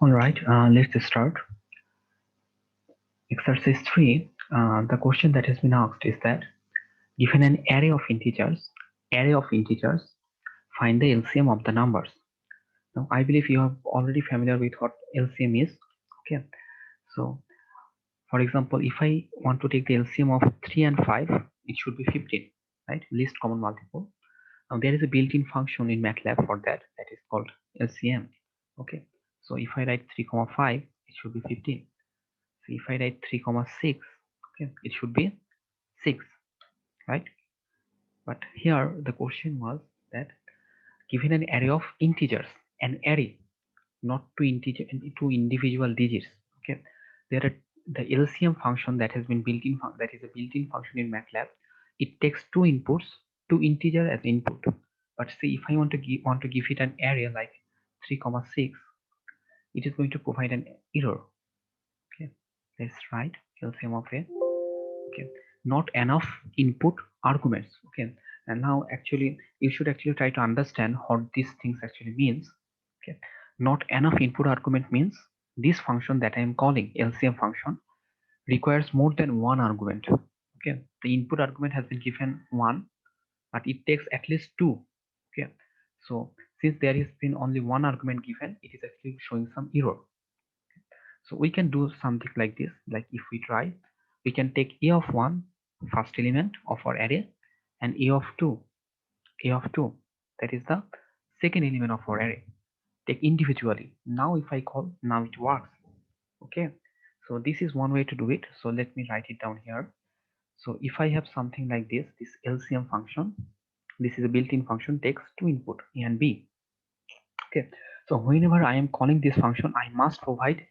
All right, let's start. Exercise 3. The question that has been asked is that given an array of integers, find the LCM of the numbers. Now, I believe you are already familiar with what LCM is. Okay, so for example, if I want to take the LCM of 3 and 5, it should be 15, right? Least common multiple. Now, there is a built-in function in MATLAB for that is called LCM. Okay, so if I write 3 comma 5, it should be 15. So if I write 3 comma 6, okay, it should be 6, right? But here the question was that given an array of integers, an array, not two individual digits, okay, there are the LCM function that has been built in, that is a built-in function in MATLAB. It takes two inputs, two integer as input. But see, if I want to give it an array like 3 comma 6, it is going to provide an error. Okay, let's write LCM of a, okay, not enough input arguments. Okay, and now actually you should actually try to understand what these things actually means. Okay, not enough input argument means this function that I am calling LCM function requires more than one argument. Okay, the input argument has been given one, but it takes at least two. Okay, so since there has been only one argument given, it is actually showing some error. So we can do something like this, like if we try, we can take a of 1, first element of our array, and a of 2, that is the second element of our array, take individually. Now if I call, now it works. Okay, so this is one way to do it. So let me write it down here. So if I have something like this LCM function, this is a built-in function, takes two input a and b. Okay, so whenever I am calling this function, I must provide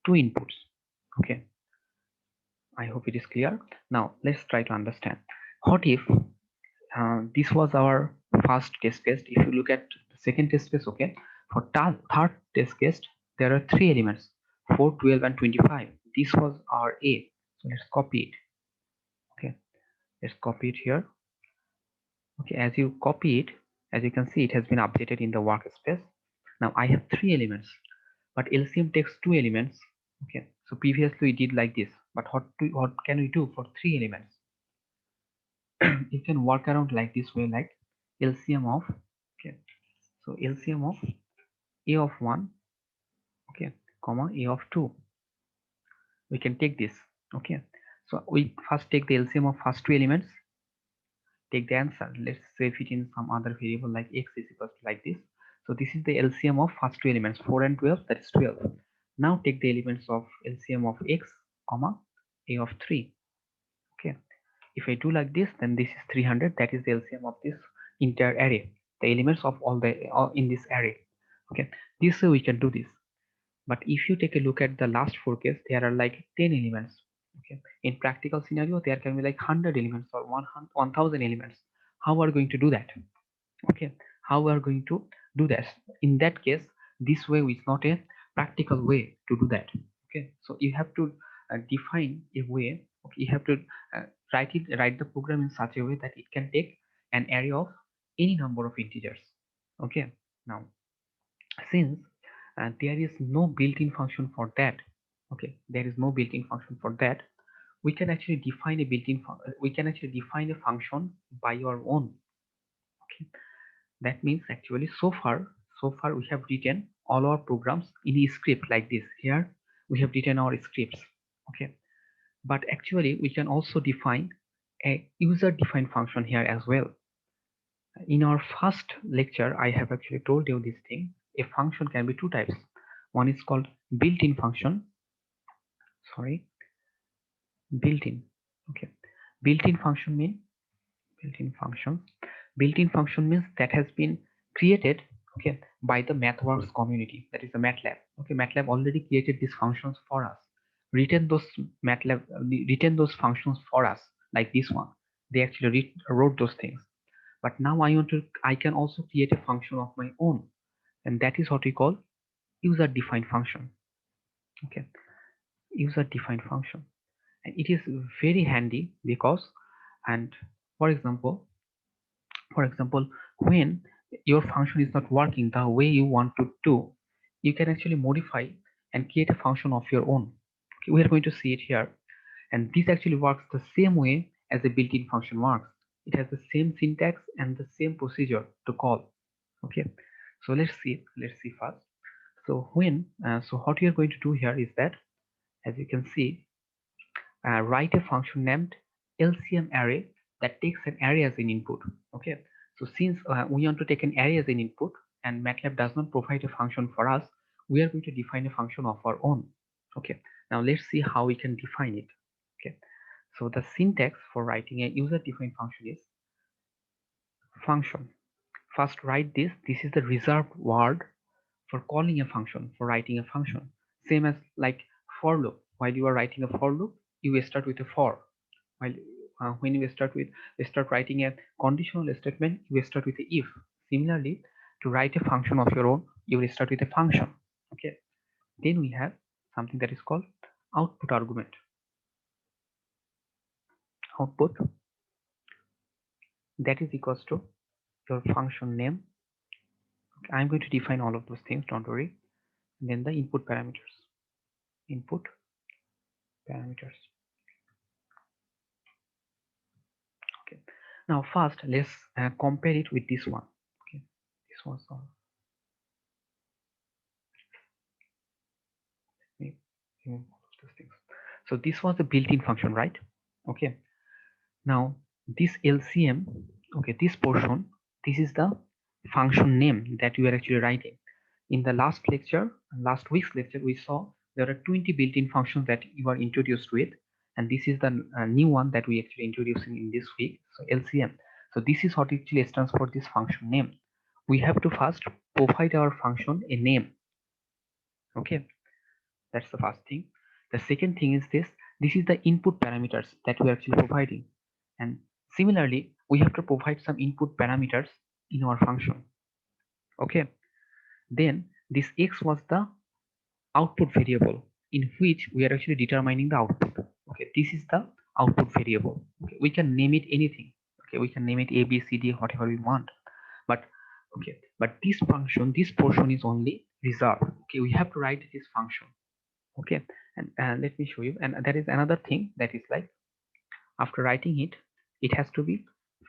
two inputs. Okay, I hope it is clear. Now let's try to understand. What if this was our first test case? If you look at the second test case, okay, for third test case, there are three elements, 4, 12, and 25. This was our A. So let's copy it. Okay, let's copy it here. Okay, as you copy it, as you can see, it has been updated in the workspace. Now I have three elements, but LCM takes two elements. Okay, so previously we did like this, but what can we do for three elements? You can work around like this way, like LCM of, okay, so LCM of a of 1, okay, comma a of 2, we can take this. Okay, so we first take the LCM of first two elements, take the answer. Let's save it in some other variable like x is equal to like this. So this is the LCM of first two elements, 4 and 12, that is 12. Now take the elements of LCM of x, comma a of 3. Okay, if I do like this, then this is 300, that is the LCM of this entire array, the elements of all in this array. Okay, this way we can do this. But if you take a look at the last four case, there are like 10 elements. Okay, in practical scenario there can be like 100 elements or 1000 elements. How are we going to do that? Okay, how we are going to do that? In that case, this way is not a practical way to do that. Okay, so you have to define a way. Okay, you have to uh, write the program in such a way that it can take an array of any number of integers. Okay, now since there is no built-in function for that, okay, there is no built-in function for that, we can actually define a function by your own. Okay, that means actually so far we have written all our programs in a script like this. Here we have written our scripts. Okay, but actually we can also define a user defined function here as well. In our first lecture I have actually told you this thing. A function can be two types. One is called built-in function. Sorry, built-in. Okay, built-in function mean built-in function. Built-in function means that has been created, okay, by the MathWorks community, that is the MATLAB. Okay, MATLAB already created these functions for us, written those written those functions for us, like this one. They actually wrote those things. But now I can also create a function of my own, and that is what we call user defined function. Okay, user defined function, and it is very handy because, and for example, when your function is not working the way you want to do, you can actually modify and create a function of your own. Okay, we are going to see it here, and this actually works the same way as a built-in function works. It has the same syntax and the same procedure to call. Okay, so let's see first. So what we are going to do here is that, as you can see, write a function named LCM array that takes an array as an input. Okay, so since we want to take an array as an input and MATLAB does not provide a function for us, we are going to define a function of our own. Okay, now let's see how we can define it. Okay, so the syntax for writing a user defined function is function. First write this. This is the reserved word for calling a function, for writing a function. Same as like for loop. While you are writing a for loop, you start with a for. While when you start writing a conditional statement, you start with a if. Similarly, to write a function of your own, you will start with a function. Okay. Then we have something that is called output argument. Output, that is equals to your function name. Okay, I'm going to define all of those things, don't worry. And then the input parameters. Input parameters. Okay, now first let's compare it with this one. Okay, this one's all. Let me remove all of those things. So this was a built-in function, right? Okay, now this LCM, okay, this portion, this is the function name that we are actually writing. In the last lecture, last week's lecture, we saw there are 20 built-in functions that you are introduced with, and this is the new one that we actually introducing in this week. So LCM. So this is what actually stands for this function name. We have to first provide our function a name. Okay, that's the first thing. The second thing is this. This is the input parameters that we are actually providing, and similarly, we have to provide some input parameters in our function. Okay, then this x was the output variable in which we are actually determining the output. Okay, this is the output variable. Okay, we can name it anything. Okay, we can name it a, b, c, d, whatever we want. But okay, but this function, this portion is only reserved. Okay, we have to write this function. Okay, and let me show you. And there is another thing that is like, after writing it, it has to be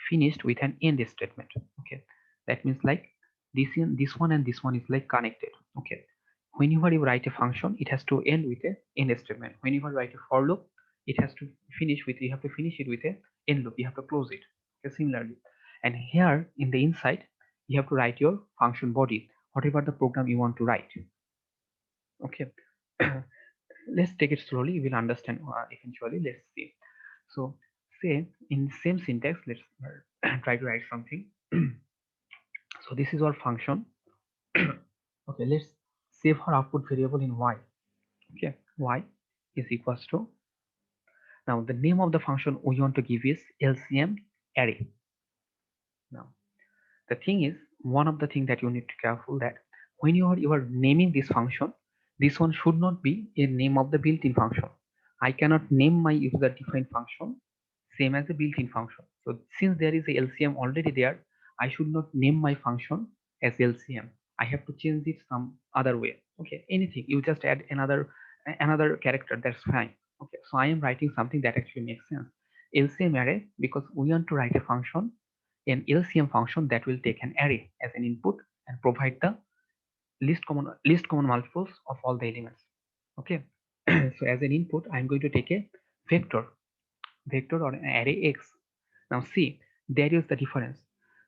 finished with an end statement. Okay, that means like this one and this one is like connected. Okay, whenever you write a function, it has to end with a end statement. Whenever you write a for loop, it has to finish with, you have to finish it with a end loop. You have to close it. Okay, similarly, and here in the inside, you have to write your function body, whatever the program you want to write. Okay, let's take it slowly. You will understand eventually. Let's see. So say in same syntax, let's try to write something. So this is our function. Okay, let's save our output variable in y. Okay, y is equals to, now the name of the function we want to give is LCM array. Now the thing is, one of the things that you need to be careful that when you are naming this function, this one should not be a name of the built-in function. I cannot name my user defined function same as a built-in function. So since there is a LCM already there, I should not name my function as LCM. I have to change it some other way. Okay, anything, you just add another character, that's fine. Okay, so I am writing something that actually makes sense. LCM array, because we want to write a function, an LCM function that will take an array as an input and provide the least common multiples of all the elements. Okay, so as an input, I'm going to take a vector or an array x. Now see, there is the difference.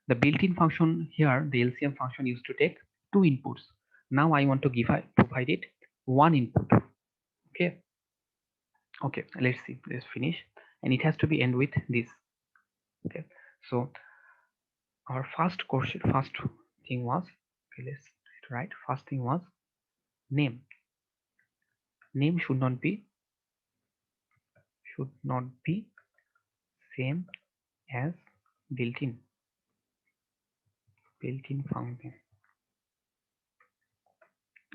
The built-in function here, the LCM function, used to take two inputs. Now I want to provide it one input. Okay, okay, let's see, let's finish, and it has to be end with this. Okay, so our first thing was, okay, let's write, first thing was name. Name should not be same as built-in function.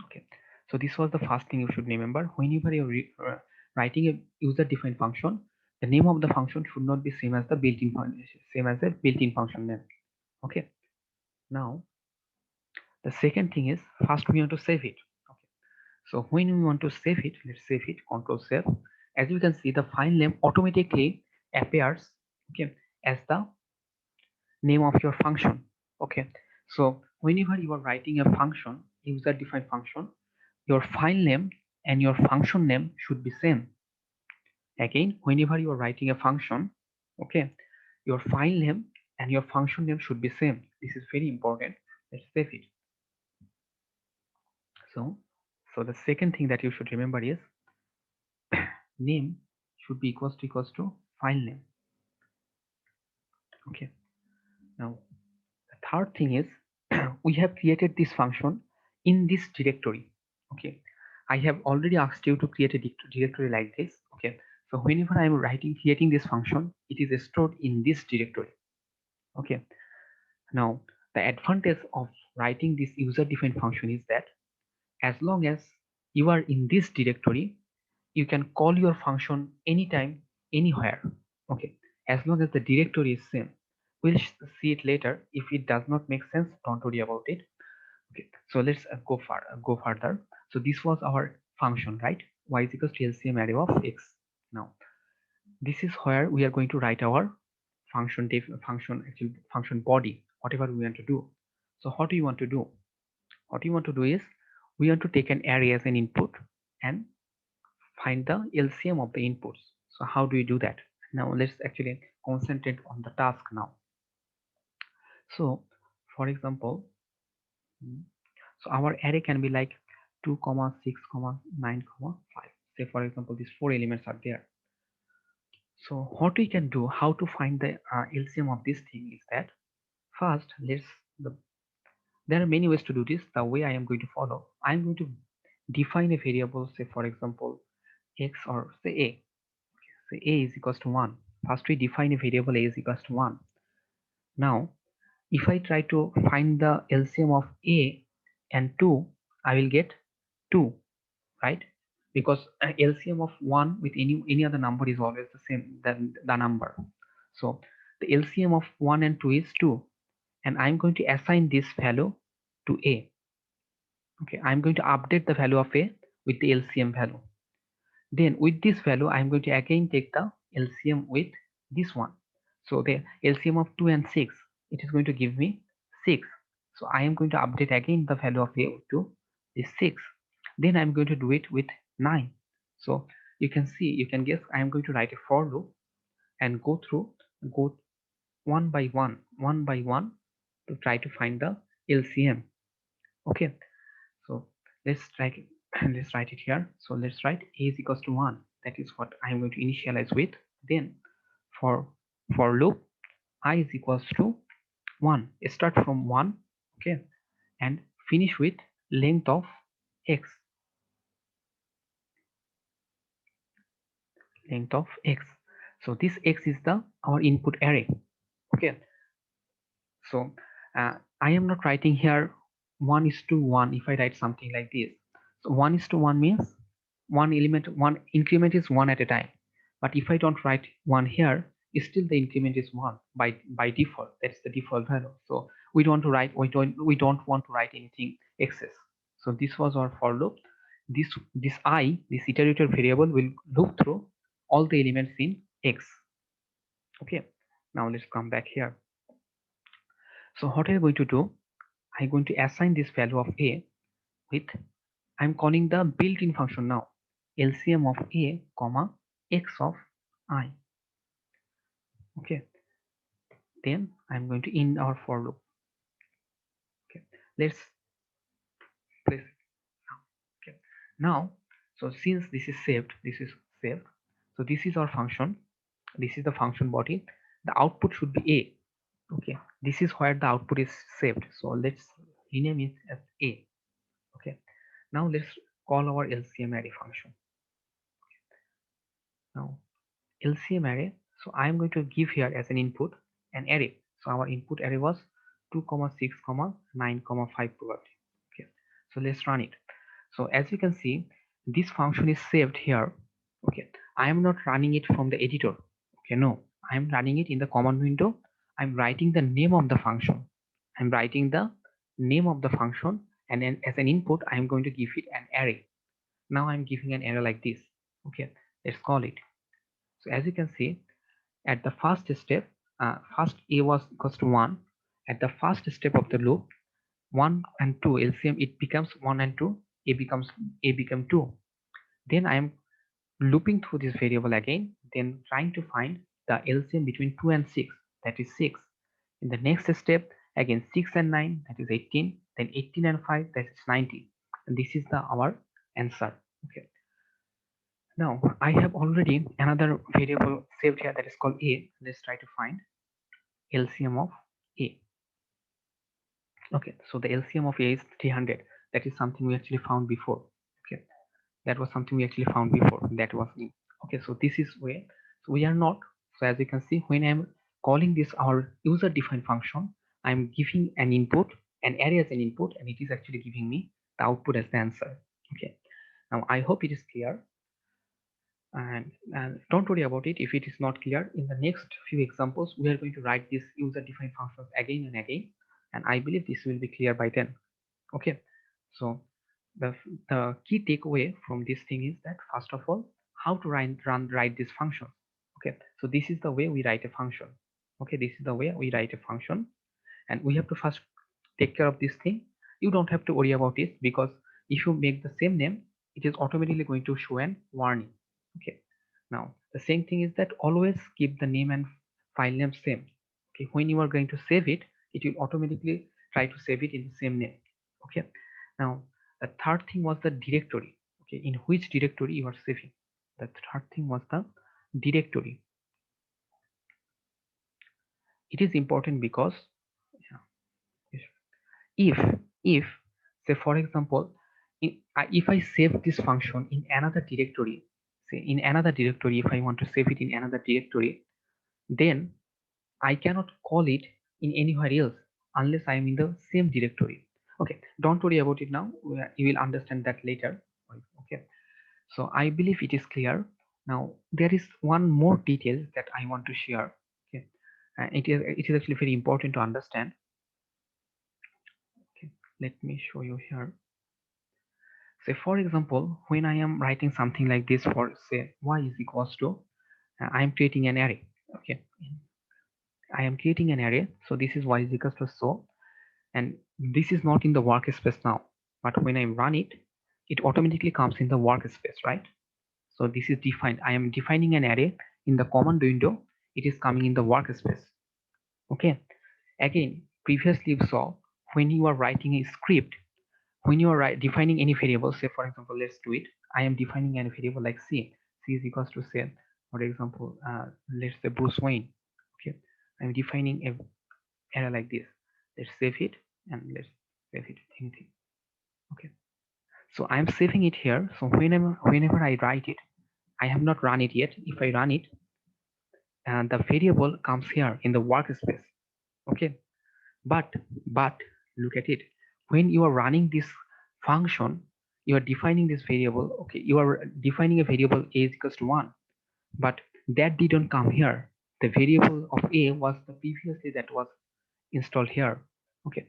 Okay, so this was the first thing you should remember. Whenever you're writing a user-defined function, the name of the function should not be same as the built-in function name. Okay, now the second thing is, first we want to save it. Okay, So when we want to save it, let's save it, control save. As you can see, the file name automatically appears, okay, as the name of your function. Okay, so whenever you are writing a function, user defined function, your file name and your function name should be same. Again, whenever you are writing a function, okay, your file name and your function name should be same. This is very important. Let's save it. So the second thing that you should remember is name should be equals to file name. Okay, now the third thing is we have created this function in this directory. Okay, I have already asked you to create a directory like this. Okay, so whenever I'm creating this function, it is stored in this directory. Okay, now the advantage of writing this user defined function is that as long as you are in this directory, you can call your function anytime, anywhere. Okay, as long as the directory is same. We'll see it later. If it does not make sense, don't worry about it. Okay, so let's go further. So this was our function, right? Y is equals to LCM array of x. Now this is where we are going to write our function body, whatever we want to do. So what do you want to do? What you want to do is we want to take an array as an input and find the LCM of the inputs. So how do we do that? Now let's actually concentrate on the task now. So for example, so our array can be like 2 comma 6 comma 9 comma 5. Say for example these four elements are there. So what we can do, how to find the LCM of this thing is that first there are many ways to do this. The way I am going to follow, I am going to define a variable, say for example x, or say a. Say a is equals to 1. First we define a variable a is equals to 1. Now if I try to find the LCM of a and 2, I will get 2, right? Because LCM of 1 with any other number is always the same than the number. So the LCM of 1 and 2 is 2, and I'm going to assign this value to a. Okay, I'm going to update the value of a with the LCM value. Then with this value, I'm going to again take the LCM with this one. So the LCM of 2 and 6, it is going to give me 6. So I am going to update again the value of a to this 6. Then I'm going to do it with 9. So you can see, you can guess, I am going to write a for loop and go one by one to try to find the LCM. Okay, so let's write it, let's write it here. So let's write a is equals to 1. That is what I'm going to initialize with. Then for loop I is equals to 1. Start from 1, okay, and finish with length of x. Length of x. So this x is the our input array. Okay. So I am not writing here 1 is to 1 if I write something like this. So 1 is to 1 means one increment is 1 at a time. But if I don't write 1 here, still the increment is 1 by default. That's the default value. So we don't want to write anything excess. So this was our for loop. This iterator variable will loop through all the elements in x. Okay. Now let's come back here. So what I'm going to do, I'm going to assign this value of a with, I'm calling the built-in function now, LCM of a comma x of I. Okay, then I'm going to end our for loop. Okay, let's place it now. Okay, now, so since this is saved, so this is our function, this is the function body, the output should be a. Okay, this is where the output is saved, so let's rename it as a. Okay, now let's call our LCM array function. Now LCM array, so I am going to give here as an input an array. So our input array was 2 6 9 5 probably. Okay, so let's run it. So as you can see, this function is saved here. Okay, I am not running it from the editor. Okay, no, I am running it in the command window. I'm writing the name of the function. I'm writing the name of the function, and then as an input I am going to give it an array. Now I'm giving an error like this. Okay, let's call it. So as you can see, at the first step, first a was equals to 1. At the first step of the loop, 1 and 2 LCM, it becomes 1 and 2, a become 2. Then I am looping through this variable again, then trying to find the LCM between 2 and 6, that is 6. In the next step, again 6 and 9, that is 18, then 18 and 5, that is 19. And this is our answer. Okay. Now I have already another variable saved here that is called a. Let's try to find LCM of a. Okay, so the LCM of a is 300. That is something we actually found before. Okay, that was something we actually found before. That was new. Okay, so this is where, so we are not. So as you can see, when I'm calling this our user defined function, I'm giving an input, an array as an input, and it is actually giving me the output as the answer. Okay, now I hope it is clear. And don't worry about it if it is not clear. In the next few examples, we are going to write these user defined functions again and again, and I believe this will be clear by then. Okay, so the key takeaway from this thing is that, first of all, how to write these functions. Okay, so this is the way we write a function. Okay, this is the way we write a function, and we have to first take care of this thing. You don't have to worry about it, because if you make the same name, it is automatically going to show an warning. Okay, now the same thing is that always keep the name and file name same. Okay, when you are going to save it, it will automatically try to save it in the same name. Okay, now the third thing was the directory. Okay, in which directory you are saving. The third thing was the directory. It is important because, yeah, if say for example, if I save this function in another directory, say in another directory, if I want to save it in another directory, then I cannot call it in anywhere else unless I am in the same directory. Okay, don't worry about it now. You will understand that later. Okay, so I believe it is clear. Now there is one more detail that I want to share. Okay, it is actually very important to understand. Okay, let me show you here. Say for example, when I am writing something like this for say y is equals to, I am creating an array. Okay, I am creating an array. So this is y is equals to so, and this is not in the workspace now. But when I run it, it automatically comes in the workspace, right? So this is defined. I am defining an array in the command window. It is coming in the workspace. Okay. Again, previously we saw when you are writing a script, when you are defining any variable, say for example, let's do it. I am defining a variable like c. C is equals to say, for example, let's say Bruce Wayne. Okay, I'm defining a array like this. Let's save it and let's save it anything. Okay, so I'm saving it here. So whenever I write it, I have not run it yet. If I run it, and the variable comes here in the workspace. Okay, but look at it. When you are running this function, you are defining this variable. Okay, you are defining a variable a is equals to 1, but that didn't come here. The variable of a was the previously that was installed here. Okay,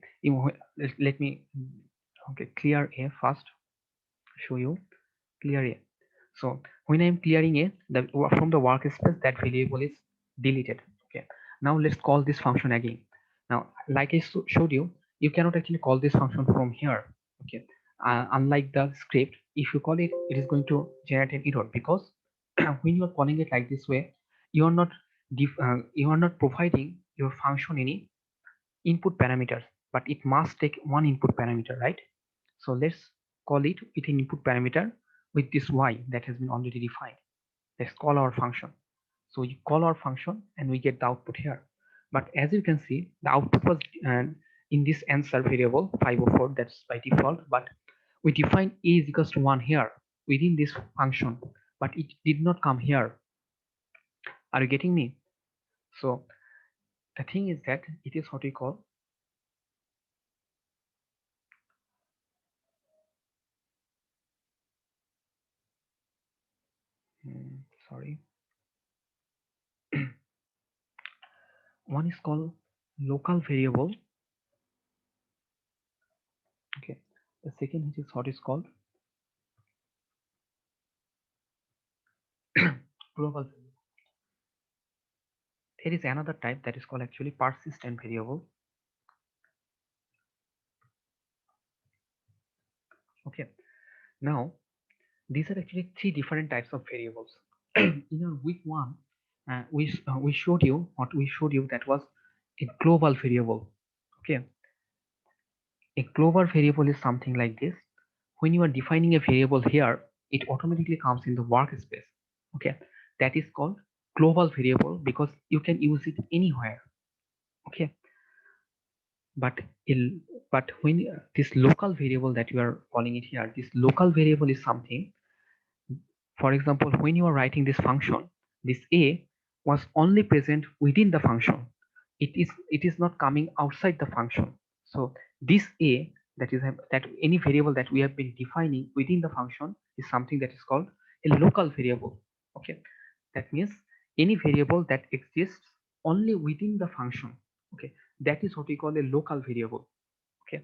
let me, okay, clear a first, show you clear a. So when I'm clearing a, from the workspace, that variable is deleted. Okay, now let's call this function again. Now like I showed you, you cannot actually call this function from here. Okay, unlike the script, if you call it, it is going to generate an error, because when you are calling it like this way, you are not you are not providing your function any input parameters, but it must take one input parameter, right? So let's call it with an input parameter with this y that has been already defined. Let's call our function. So you call our function and we get the output here. But as you can see, the output was in this answer variable 504, that's by default, but we define a is equals to 1 here within this function, but it did not come here. Are you getting me? So the thing is that it is what we call, sorry, one is called local variable. Okay, the second is what is called global variable. There is another type that is called actually persistent variable. Okay, now these are actually three different types of variables. In our week one, we showed you that was a global variable. Okay, a global variable is something like this. When you are defining a variable here, it automatically comes in the workspace. Okay, that is called global variable because you can use it anywhere. Okay, but but when this local variable that you are calling it here, this local variable is something. For example, when you are writing this function, this a was only present within the function. It is not coming outside the function. So this a, that any variable that we have been defining within the function, is something that is called a local variable. Okay, that means any variable that exists only within the function. Okay, that is what we call a local variable. Okay,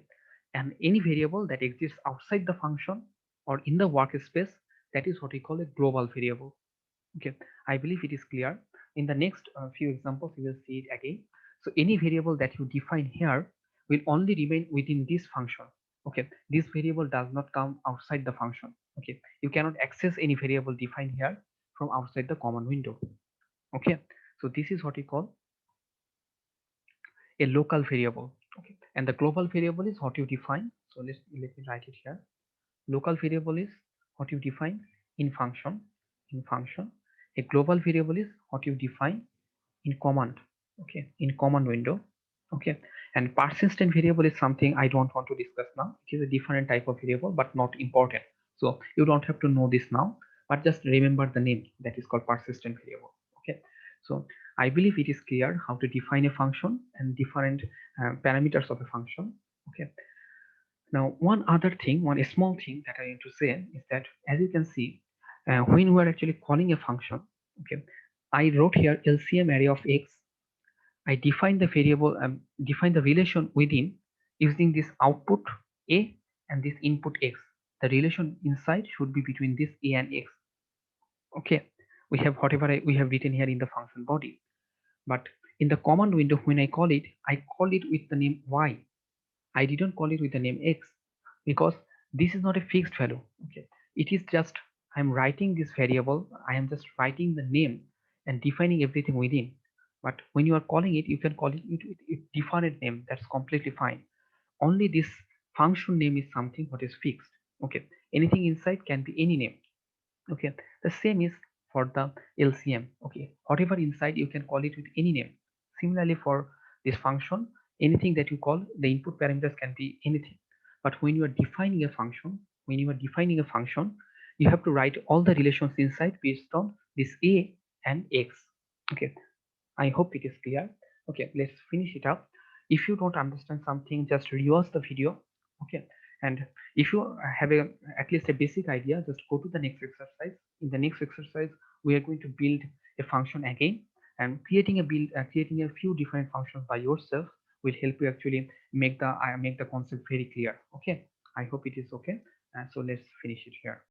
and any variable that exists outside the function or in the workspace, that is what we call a global variable. Okay, I believe it is clear. In the next few examples we will see it again. So any variable that you define here will only remain within this function. Okay, this variable does not come outside the function. Okay, you cannot access any variable defined here from outside the command window. Okay, so this is what we call a local variable. Okay, and the global variable is what you define. So let me write it here. Local variable is what you define in function. A global variable is what you define in command. Okay, in command window. Okay, and persistent variable is something I don't want to discuss now. It is a different type of variable but not important, so you don't have to know this now, but just remember the name, that is called persistent variable. Okay, so I believe it is clear how to define a function and different parameters of a function. Okay, now, one small thing that I need to say is that, as you can see, when we are actually calling a function, okay, I wrote here LCM array of x. I define the variable, define the relation within using this output a and this input x. The relation inside should be between this a and x. Okay, we have whatever we have written here in the function body, but in the command window, when I call it with the name y. I didn't call it with the name x because this is not a fixed value. Okay, it is just I'm writing this variable. I am just writing the name and defining everything within. But when you are calling it, you can call it with different name. That's completely fine. Only this function name is something what is fixed. Okay, anything inside can be any name. Okay, the same is for the LCM. Okay, whatever inside you can call it with any name. Similarly for this function, anything that you call, the input parameters can be anything. But when you are defining a function, you have to write all the relations inside based on this a and x. Okay, I hope it is clear. Okay, let's finish it up. If you don't understand something, just rewatch the video. Okay, and if you have at least a basic idea, just go to the next exercise. In the next exercise, we are going to build a function again, and creating a few different functions by yourself will help you actually make the concept very clear. Okay, I hope it is okay. So let's finish it here.